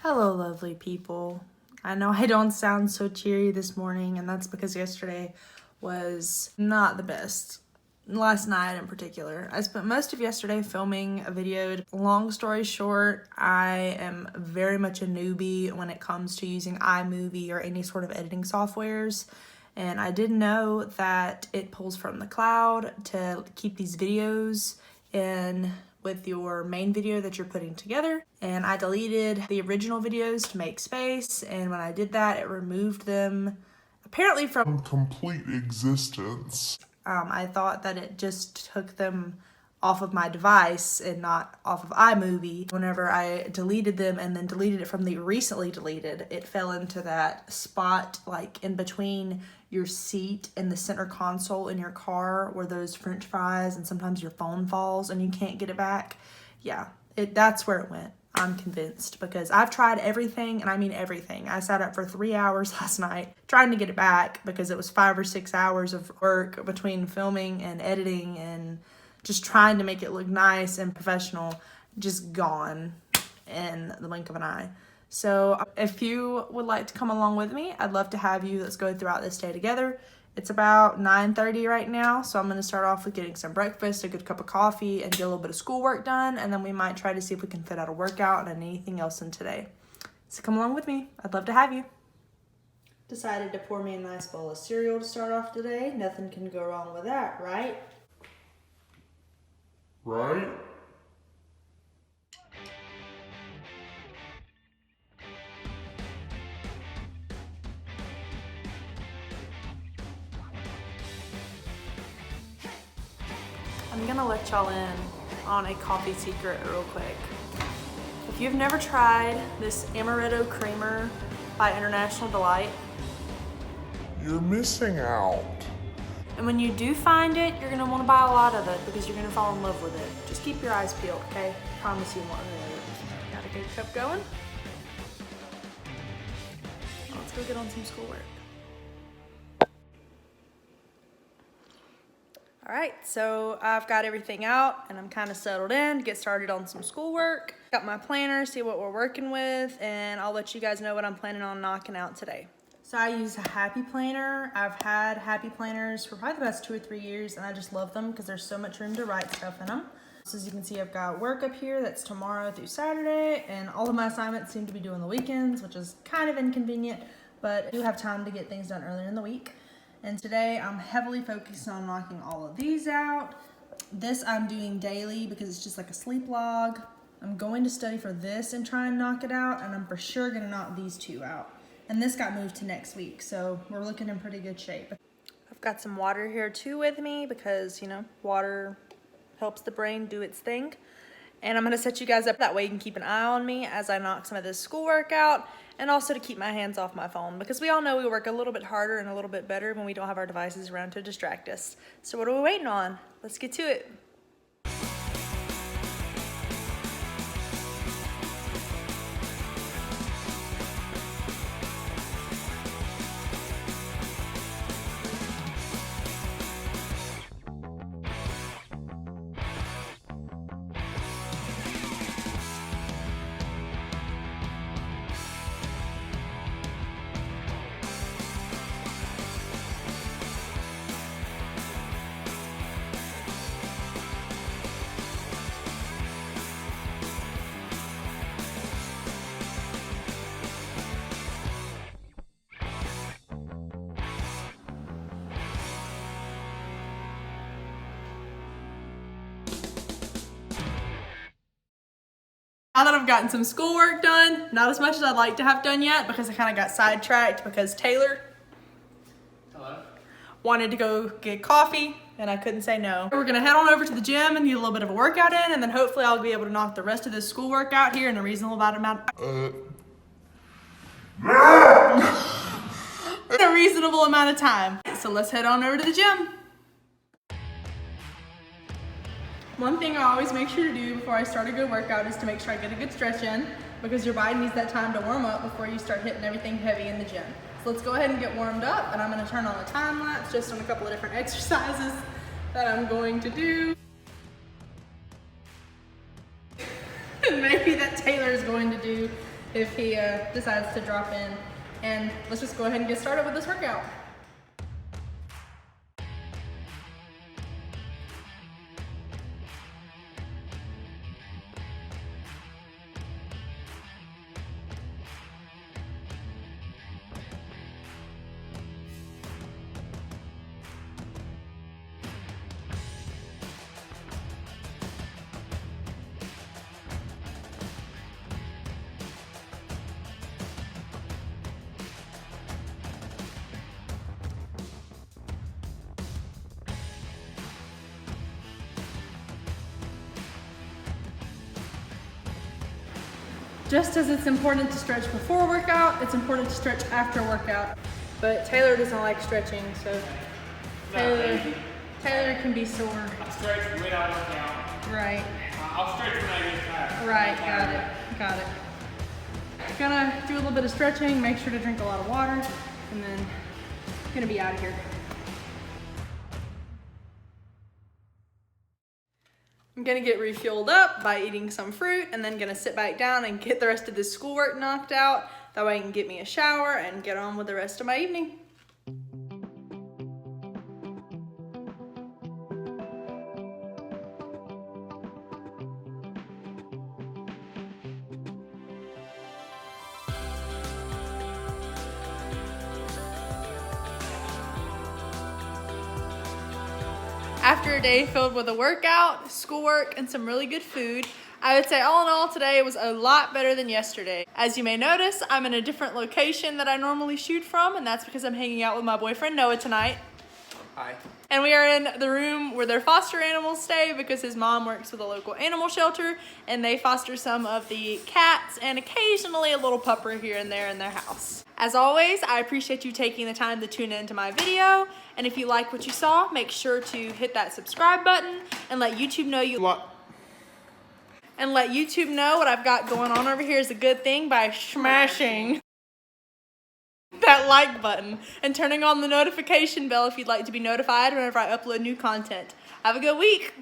Hello, lovely people. I know I don't sound so cheery this morning, and that's because yesterday was not the best. Last night in particular. I spent most of yesterday filming a video. Long story short, I am very much a newbie when it comes to using iMovie or any sort of editing softwares. And I didn't know that it pulls from the cloud to keep these videos in with your main video that you're putting together. And I deleted the original videos to make space, and when I did that, it removed them apparently from complete existence. I thought that it just took them off of my device and not off of iMovie. Whenever I deleted them and then deleted it from the recently deleted, it fell into that spot like in between your seat and the center console in your car where those french fries and sometimes your phone falls and you can't get it back. Yeah, that's where it went. I'm convinced because I've tried everything, and I mean everything. I sat up for 3 hours last night trying to get it back because it was 5 or 6 hours of work between filming and editing and just trying to make it look nice and professional, just gone in the blink of an eye. So if you would like to come along with me, I'd love to have you. Let's go throughout this day together. It's about 9:30 right now, so I'm going to start off with getting some breakfast, a good cup of coffee, and get a little bit of schoolwork done, and then we might try to see if we can fit out a workout and anything else in today. So come along with me. I'd love to have you. Decided to pour me a nice bowl of cereal to start off today. Nothing can go wrong with that, right? Right? I'm gonna let y'all in on a coffee secret real quick. If you've never tried this amaretto creamer by International Delight, You're missing out. and when you do find it, you're gonna wanna buy a lot of it because you're gonna fall in love with it. Just keep your eyes peeled, okay? Promise you won't regret it. Got a good cup going? Let's go get on some schoolwork. All right, so I've got everything out and I'm kind of settled in to get started on some schoolwork. Got my planner, see what we're working with, and I'll let you guys know what I'm planning on knocking out today. So I use a Happy Planner. I've had Happy Planners for probably the past 2 or 3 years, and I just love them because there's so much room to write stuff in them. So as you can see, I've got work up here that's tomorrow through Saturday, and all of my assignments seem to be due on the weekends, which is kind of inconvenient, but I do have time to get things done earlier in the week. And today I'm heavily focused on knocking all of these out. This I'm doing daily because it's just like a sleep log. I'm going to study for this and try and knock it out, and I'm for sure gonna knock these 2 out. And this got moved to next week, so we're looking in pretty good shape. I've got some water here too with me because, you know, water helps the brain do its thing. And I'm gonna set you guys up that way you can keep an eye on me as I knock some of this schoolwork out, and also to keep my hands off my phone because we all know we work a little bit harder and a little bit better when we don't have our devices around to distract us. So what are we waiting on? Let's get to it. Now that I've gotten some schoolwork done, not as much as I'd like to have done yet because I kind of got sidetracked because Taylor wanted to go get coffee and I couldn't say no. We're gonna head on over to the gym and get a little bit of a workout in, and then hopefully I'll be able to knock the rest of this schoolwork out here in a reasonable amount of time. So let's head on over to the gym. One thing I always make sure to do before I start a good workout is to make sure I get a good stretch in because your body needs that time to warm up before you start hitting everything heavy in the gym. So let's go ahead and get warmed up, and I'm gonna turn on a time lapse just on a couple of different exercises that I'm going to do. And maybe that Taylor is going to do if he decides to drop in. And let's just go ahead and get started with this workout. Just as it's important to stretch before workout, it's important to stretch after workout. But Taylor doesn't like stretching, so Taylor can be sore. I stretch when I work out. Right. I'll stretch when I get tired. Right, got it. Gonna do a little bit of stretching, make sure to drink a lot of water, and then gonna be out of here. I'm gonna get refueled up by eating some fruit and then gonna sit back down and get the rest of this schoolwork knocked out. That way I can get me a shower and get on with the rest of my evening. After a day filled with a workout, schoolwork, and some really good food, I would say all in all today was a lot better than yesterday. As you may notice, I'm in a different location that I normally shoot from, and that's because I'm hanging out with my boyfriend Noah tonight. Hi. And we are in the room where their foster animals stay because his mom works with a local animal shelter and they foster some of the cats and occasionally a little pupper here and there in their house. As always, I appreciate you taking the time to tune into my video. And if you like what you saw, make sure to hit that subscribe button and let YouTube know what I've got going on over here is a good thing by smashing that like button and turning on the notification bell if you'd like to be notified whenever I upload new content. Have a good week.